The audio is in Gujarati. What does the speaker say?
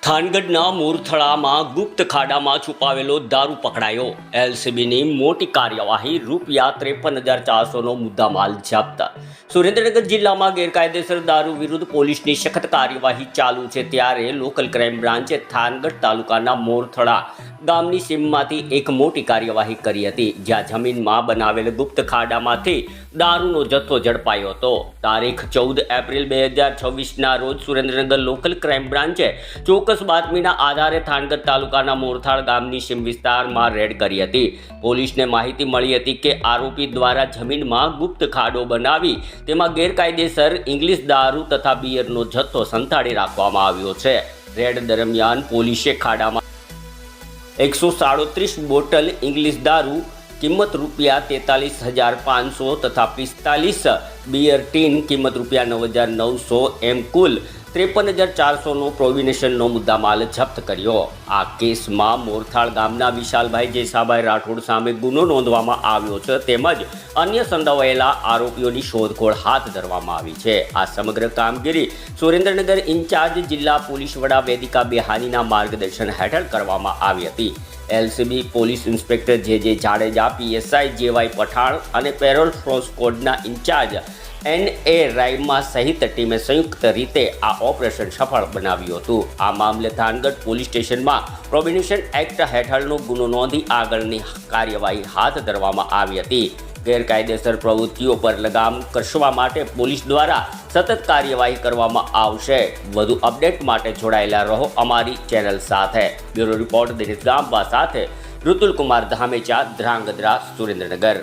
થાનગઢના મોરથળામાં ગુપ્ત ખાડામાં છુપાવેલો દારૂ પકડાયો. એલસીબીની મોટી કાર્યવાહી. રૂપિયા 53,400નો મુદ્દામાલ જપ્ત. સુરેન્દ્રનગર જિલ્લામાં ગેરકાયદેસર દારૂ વિરુદ્ધ પોલીસની સખત કાર્યવાહી ચાલુ છે, ત્યારે લોકલ ક્રાઇમ બ્રાન્ચે થાનગઢ તાલુકાના મોરથળા ગામની સીમમાંથી એક મોટી કાર્યવાહી કરી હતી, જ્યાં જમીનમાં બનાવેલ ગુપ્ત ખાડામાંથી દારૂનો જથ્થો ઝડપાયો હતો. તારીખ 14 એપ્રિલ 2026ના રોજ સુરેન્દ્રનગર લોકલ ક્રાઇમ બ્રાન્ચે ચોક્કસ બાતમીના આધારે થાનગઢ તાલુકાના મોરથાળ ગામની સીમ વિસ્તારમાં રેડ કરી હતી. પોલીસને માહિતી મળી હતી કે આરોપી દ્વારા જમીનમાં ગુપ્ત ખાડો બનાવી તેમાં ગેરકાયદેસર ઇંગ્લિશ દારૂ તથા બિયરનો જથ્થો સંતાડી રાખવામાં આવ્યો છે. રેડ દરમિયાન પોલીસે ખાડામાં 137 બોટલ ઇંગ્લિશ દારૂ કિંમત રૂપિયા 43,500 તથા 45 બિયર ટીન કિંમત રૂપિયા 9,900 એમ કુલ 53,400નો પ્રોવિનેશનનો મુદ્દામાલ જપ્ત કર્યો. આ કેસમાં મોરથાળ ગામના વિશાલભાઈ જેસાભાઈ રાઠોડ સામે ગુનો નોંધવામાં આવ્યો છે, તેમજ અન્ય સંડોવાયેલા આરોપીઓની શોધખોળ હાથ ધરવામાં આવી છે. આ સમગ્ર કામગીરી સુરેન્દ્રનગર ઇન્ચાર્જ જિલ્લા પોલીસ વડા વેદિકા બેહાનીના માર્ગદર્શન હેઠળ કરવામાં આવી હતી. એલસીબી પોલીસ ઇન્સ્પેક્ટર જે જાડેજા, પીએસઆઈ જેવાય પઠાણ અને પેરોલ ફોર્સ કોડના ઇન્ચાર્જ NA રાયમા સહિત ટીમે સંયુક્ત રીતે આ ઓપરેશન સફળ બનાવ્યું હતું. આ મામલે થાનગઢ પોલીસ સ્ટેશનમાં પ્રોહિબિશન એક્ટ હેઠળનો ગુનો નોંધી આગળની કાર્યવાહી હાથ ધરવામાં આવી હતી. ગેરકાયદેસર પ્રવૃત્તિઓ પર લગામ કસવા માટે પોલીસ દ્વારા સતત કાર્યવાહી કરવામાં આવશે. વધુ અપડેટ માટે જોડાયેલા રહો અમારી ચેનલ સાથે. બ્યુરો રિપોર્ટ દિનેશ ગામવા સાથે ઋતુલ કુમાર ધામેચા, ધ્રાંગધ્રા, સુરેન્દ્રનગર.